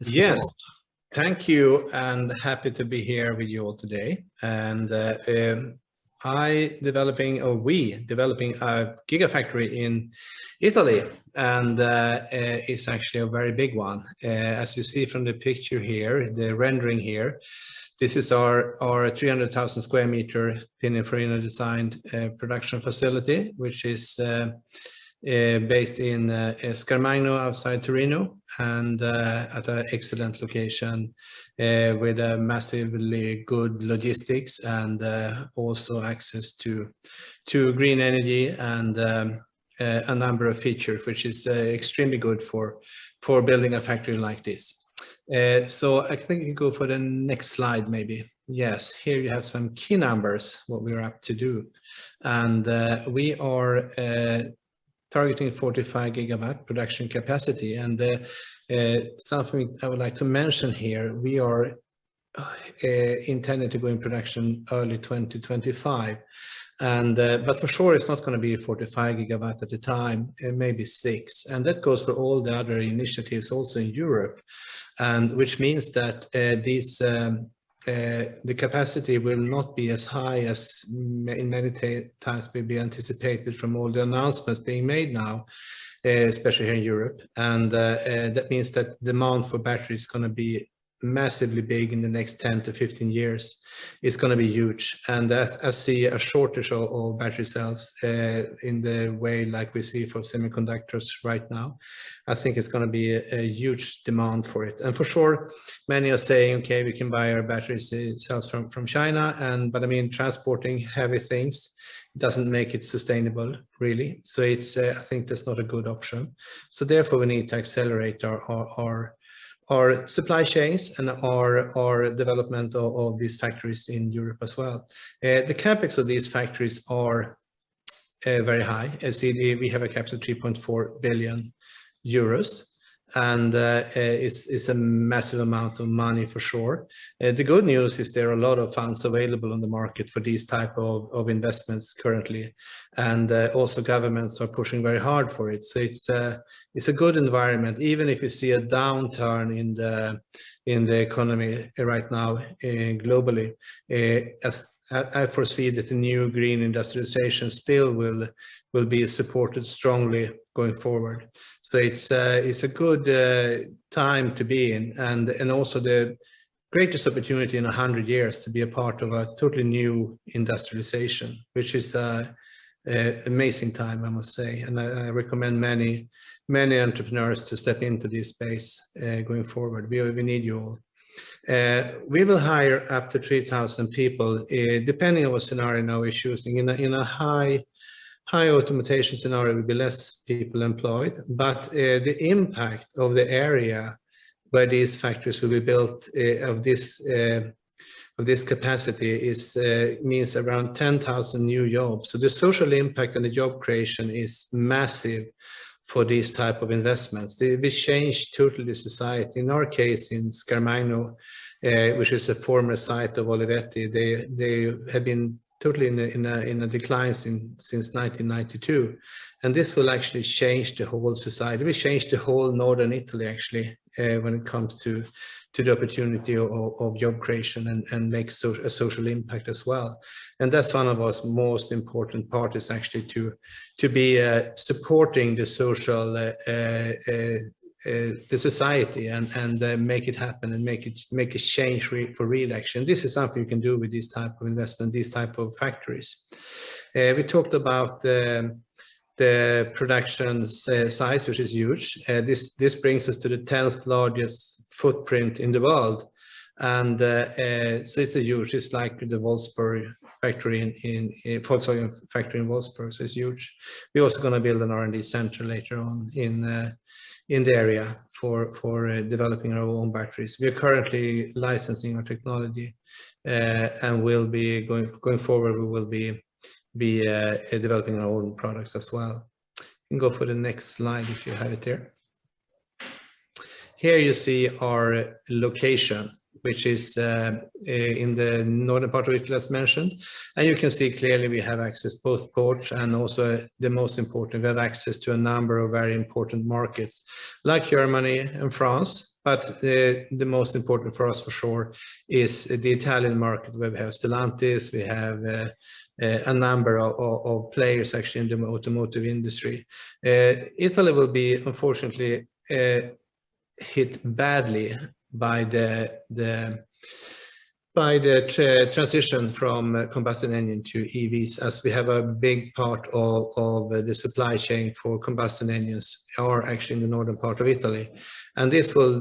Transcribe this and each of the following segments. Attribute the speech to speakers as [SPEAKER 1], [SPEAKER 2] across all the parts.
[SPEAKER 1] Yes, thank you, and happy to be here with you all today. And we developing a gigafactory in Italy, and it's actually a very big one. As you see from the picture here, the rendering here, this is our 300,000 square meter Pininfarina designed production facility, which is based in Scarmagno outside Torino, and at an excellent location with a massively good logistics and also access to green energy and a number of features, which is extremely good for building a factory like this. So I think you can go for the next slide maybe. Yes, here you have some key numbers, what we're up to do. And we are targeting 45 gigawatt production capacity. And something I would like to mention here, we are intended to go in production early 2025. And but for sure it's not going to be 45 gigawatt at a time, maybe 6, and that goes for all the other initiatives also in Europe, and which means that the capacity will not be as high as in many times may be anticipated from all the announcements being made now, especially here in Europe. And that means that demand for batteries is going to be massively big in the next 10 to 15 years. It's going to be huge, and I see a shortage of battery cells in the way like we see for semiconductors right now. I think it's going to be a huge demand for it, and for sure many are saying, okay, we can buy our battery cells from China, but I mean, transporting heavy things doesn't make it sustainable really. So it's I think that's not a good option. So therefore we need to accelerate our supply chains and our development of these factories in Europe as well. The capex of these factories are very high. As we have a capex of 3.4 billion euros, and it's a massive amount of money for sure. The good news is there are a lot of funds available on the market for these type of investments currently, and also governments are pushing very hard for it. So it's a good environment, even if you see a downturn in the economy right now globally. As I foresee that the new green industrialization still will be supported strongly going forward. So it's a good time to be in, and also the greatest opportunity in 100 years to be a part of a totally new industrialization, which is an amazing time, I must say. And I recommend many entrepreneurs to step into this space going forward. We need you all. We will hire up to 3,000 people, depending on what scenario now we're choosing. In a high automation scenario, will be less people employed, but the impact of the area where these factories will be built of this capacity means around 10,000 new jobs. So the social impact and the job creation is massive for these type of investments. They change totally society. In our case, in Scarmagno, which is a former site of Olivetti, they have been totally in a decline since 1992, and this will actually change the whole society. We change the whole northern Italy actually when it comes to the opportunity of job creation and make a social impact as well. And that's one of our most important part, is actually to be supporting the social the society and make it happen and make a change for real action. This is something you can do with this type of investment, these type of factories. We talked about the production size, which is huge. This brings us to the 10th largest footprint in the world, and so it's a huge. It's like the Wolfsburg factory in Volkswagen factory in Wolfsburg. So it's huge. We're also going to build an R&D center later on in the area for developing our own batteries. We are currently licensing our technology, and we'll be going forward. We will be developing our own products as well. You can go for the next slide if you have it there. Here you see our location, which is in the northern part of Italy as mentioned, and you can see clearly we have access both ports, and also the most important, we have access to a number of very important markets like Germany and France, But the most important for us, for sure, is the Italian market, where we have Stellantis, we have a number of players actually in the automotive industry. Italy will be, unfortunately, hit badly by the transition from combustion engine to EVs, as we have a big part of the supply chain for combustion engines are actually in the northern part of Italy, and this will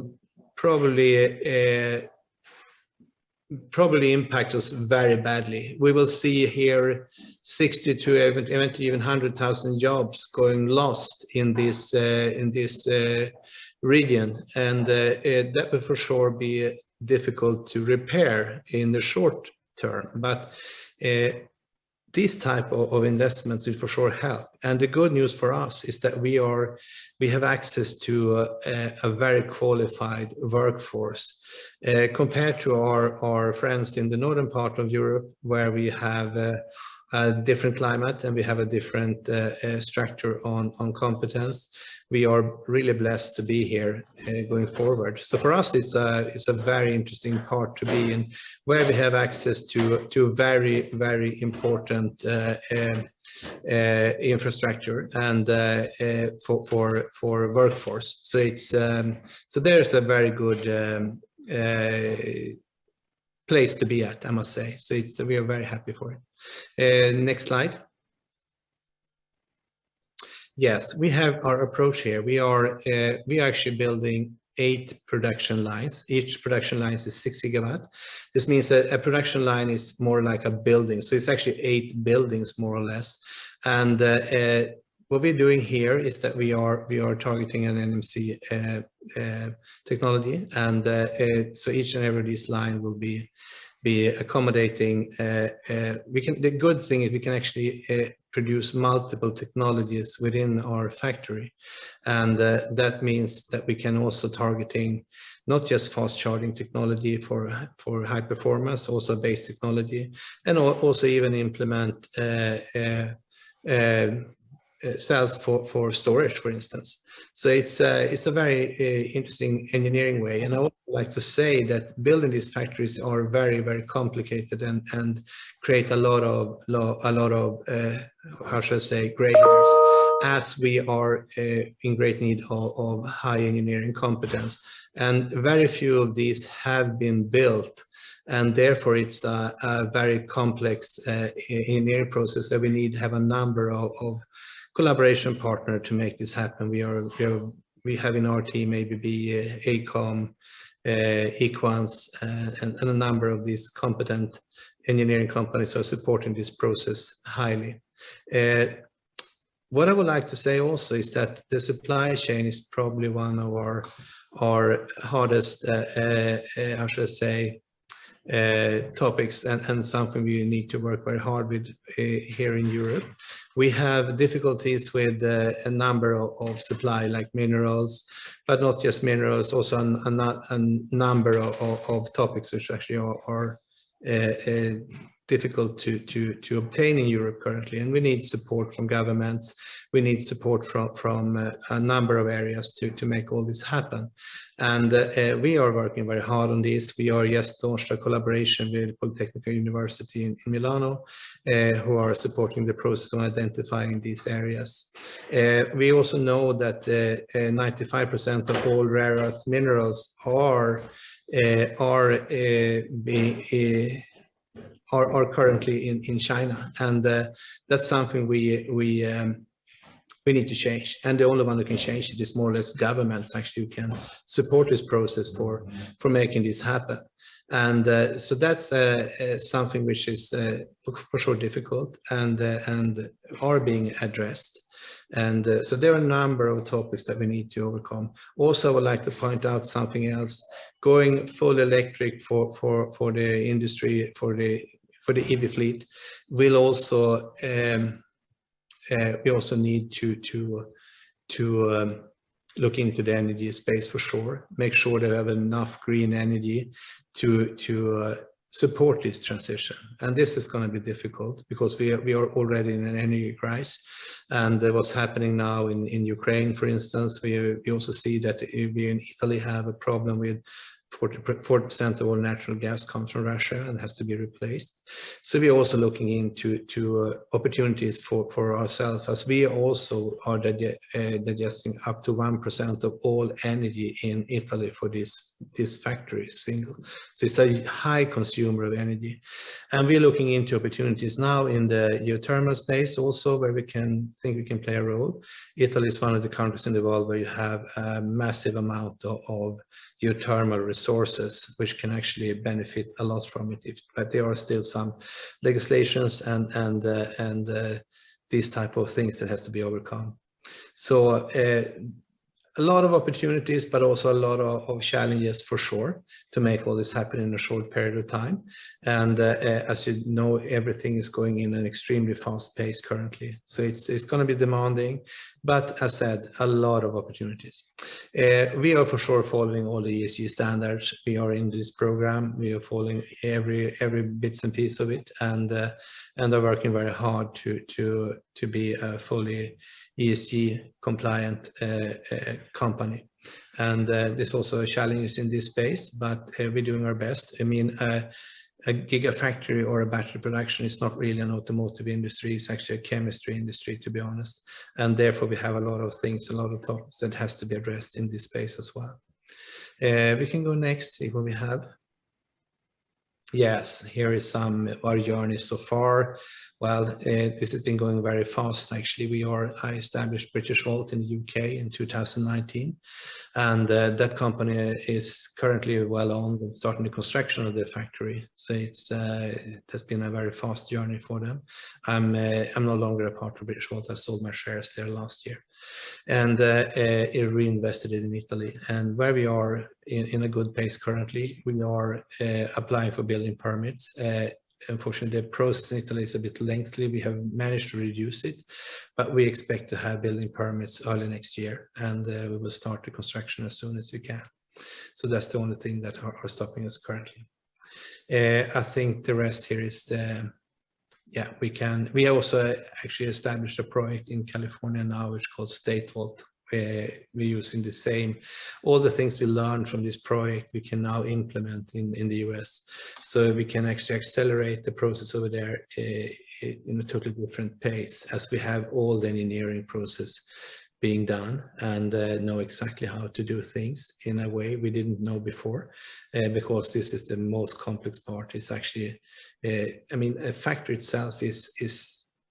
[SPEAKER 1] probably impact us very badly. We will see here 60 to eventually even 100,000 jobs going lost in this region, and that will for sure be difficult to repair in the short term. But these type of investments will for sure help. And the good news for us is that we have access to a very qualified workforce compared to our friends in the northern part of Europe, where we have a different climate and we have a different structure on competence. We are really blessed to be here going forward. So for us, it's a very interesting part to be in, where we have access to very, very important infrastructure and for workforce. So it's so there's a very good place to be at, I must say. So we are very happy for it. Next slide. Yes, we have our approach here. We are actually building 8 production lines. Each production line is 6 gigawatt. This means that a production line is more like a building. So it's actually 8 buildings, more or less. And what we're doing here is that we are targeting an NMC technology, and so each and every of these line will be accommodating. The good thing is we can actually produce multiple technologies within our factory, and that means that we can also targeting not just fast charging technology for high performance, also base technology, and also even implement cells for storage, for instance. So it's a very interesting engineering way. And I would like to say that building these factories are very, very complicated and create a lot of how should I say, gray hairs, as we are in great need of high engineering competence. And very few of these have been built, and therefore it's a very complex engineering process that we need to have a number of collaboration partner to make this happen. We have in our team ABB, ACOM, Equans, and a number of these competent engineering companies are supporting this process highly. What I would like to say also is that the supply chain is probably one of our hardest, how should I say, topics, and something we need to work very hard with here in Europe. We have difficulties with a number of supply, like minerals, but not just minerals, also a number of topics which actually are difficult to obtain in Europe currently, and we need support from governments. We need support from a number of areas to make all this happen. And we are working very hard on this. We are just launched a collaboration with Polytechnical University in Milano, who are supporting the process of identifying these areas. We also know that 95% of all rare earth minerals are currently in China, and that's something we need to change. And the only one who can change it is more or less governments actually who can support this process for making this happen. And so that's something which is for sure difficult and are being addressed. And so there are a number of topics that we need to overcome. Also, I would like to point out something else. Going full electric for the industry, for the EV fleet, will also we also need to look into the energy space for sure. Make sure that we have enough green energy to support this transition. And this is going to be difficult because we are already in an energy crisis, and what's happening now in Ukraine, for instance, we also see that we in Italy have a problem with 40% of all natural gas comes from Russia and has to be replaced. So we are also looking into opportunities for ourselves, as we also are digesting up to 1% of all energy in Italy for this factory single. So it's a high consumer of energy. And we're looking into opportunities now in the geothermal space also, where we can play a role. Italy is one of the countries in the world where you have a massive amount of geothermal resources, which can actually benefit a lot from it. But there are still some legislations and these type of things that has to be overcome. So a lot of opportunities, but also a lot of challenges for sure to make all this happen in a short period of time. And as you know, everything is going in an extremely fast pace currently. So it's going to be demanding, but as said, a lot of opportunities. We are for sure following all the ESG standards. We are in this program. We are following every bits and piece of it, and are working very hard to be a fully ESG compliant company. And there's also challenges in this space, but we're doing our best. I mean, a gigafactory or a battery production is not really an automotive industry. It's actually a chemistry industry, to be honest. And therefore we have a lot of things, a lot of topics that has to be addressed in this space as well. We can go next, see what we have. Yes, here is some of our journey so far. Well, this has been going very fast. Actually, I established Britishvolt in the UK in 2019, and that company is currently well on with starting the construction of the factory. So it has been a very fast journey for them. I'm no longer a part of Britishvolt. I sold my shares there last year, and reinvested it in Italy. And where we are in a good pace currently, we are applying for building permits. Unfortunately, the process in Italy is a bit lengthy. We have managed to reduce it, but we expect to have building permits early next year, and we will start the construction as soon as we can. So that's the only thing that are stopping us currently. I think the rest here is, yeah, we also actually established a project in California now, which is called Italvolt. We're using all the things we learned from this project we can now implement in the US. So we can actually accelerate the process over there in a totally different pace, as we have all the engineering process being done and know exactly how to do things in a way we didn't know before, because this is the most complex part. It's actually, I mean, a factory itself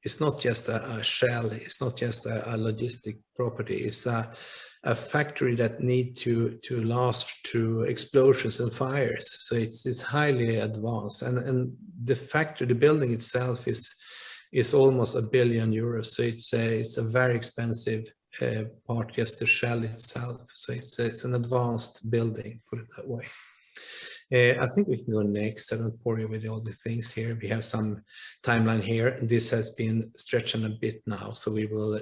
[SPEAKER 1] it's not just a shell, it's not just a logistic property, it's a factory that need to last through explosions and fires. So it's highly advanced, and the building itself is almost €1 billion. So it's a very expensive part, just the shell itself. So it's an advanced building, put it that way. I think we can go next. I don't bore you with all the things here. We have some timeline here. This has been stretching a bit now, so we will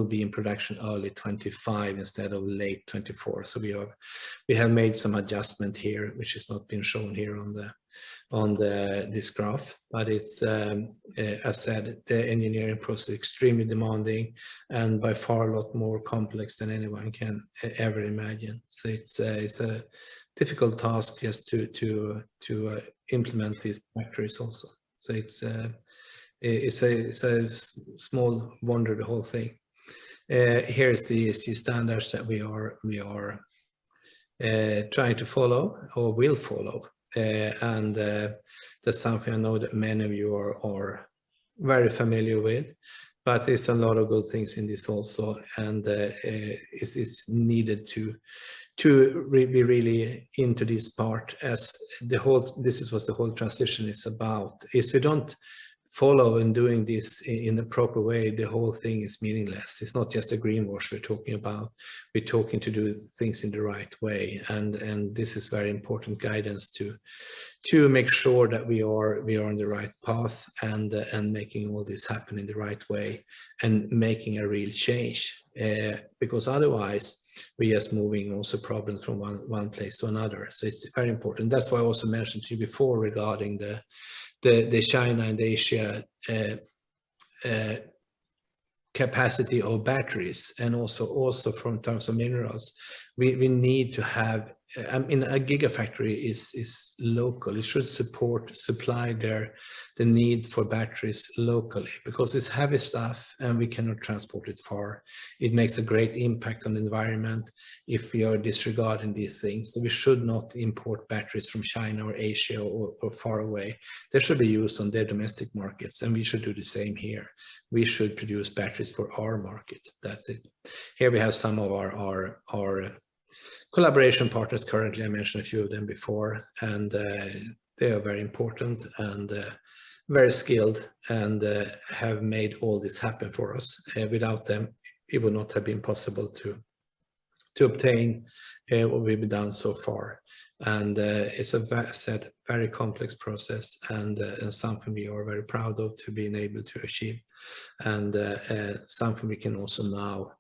[SPEAKER 1] be in production early 25 instead of late 24. So we have made some adjustment here, which has not been shown here on this graph, but it's as said, the engineering process is extremely demanding and by far a lot more complex than anyone can ever imagine. So it's a difficult task just to implement these factories also. So it's a small wonder, the whole thing. Here is the ESG standards that we are trying to follow or will follow. And that's something I know that many of you are very familiar with, but there's a lot of good things in this also, and it's needed to be really into this part, as this is what the whole transition is about. If we don't follow and doing this in a proper way, the whole thing is meaningless. It's not just a greenwash we're talking about. We're talking to do things in the right way, and this is very important guidance to make sure that we are on the right path and making all this happen in the right way and making a real change, because otherwise we're just moving also problems from one place to another. So it's very important. That's why I also mentioned to you before regarding the China and Asia capacity of batteries, and also from terms of minerals. We need to have, I mean, a gigafactory is local. It should supply the need for batteries locally, because it's heavy stuff and we cannot transport it far. It makes a great impact on the environment if we are disregarding these things. So we should not import batteries from China or Asia or far away. They should be used on their domestic markets, and we should do the same here. We should produce batteries for our market. That's it. Here we have some of our collaboration partners currently. I mentioned a few of them before, and they are very important and very skilled, and have made all this happen for us. Without them, it would not have been possible to obtain what we've done so far. And it's a very complex process, and something we are very proud of to being able to achieve, and something we can also now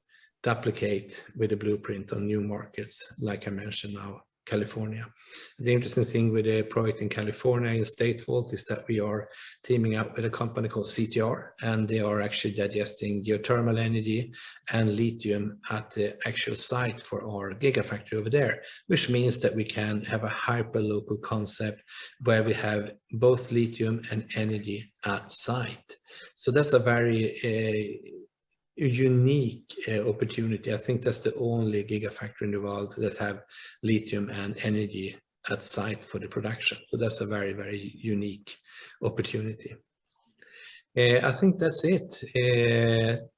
[SPEAKER 1] duplicate with a blueprint on new markets, like I mentioned now, California. The interesting thing with the project in California in Italvolt is that we are teaming up with a company called CTR, and they are actually digesting geothermal energy and lithium at the actual site for our gigafactory over there, which means that we can have a hyper-local concept where we have both lithium and energy at site. So that's a very unique opportunity. I think that's the only gigafactory in the world that have lithium and energy at site for the production. So that's a very, very unique opportunity. I think that's it.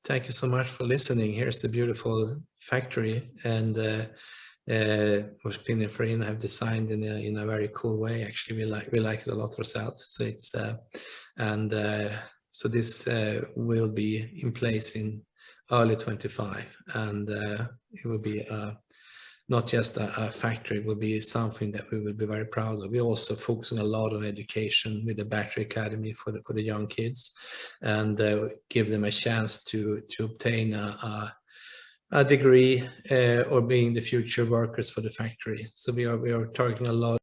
[SPEAKER 1] Thank you so much for listening. Here's the beautiful factory, and which Pininfarina have designed in a very cool way. Actually, we like it a lot ourselves. So it's so this will be in place in early 25, and it will be not just a factory, it will be something that we will be very proud of. We're also focusing a lot on education with the Battery Academy for the young kids, and give them a chance to obtain a degree or being the future workers for the factory. So we are targeting a lot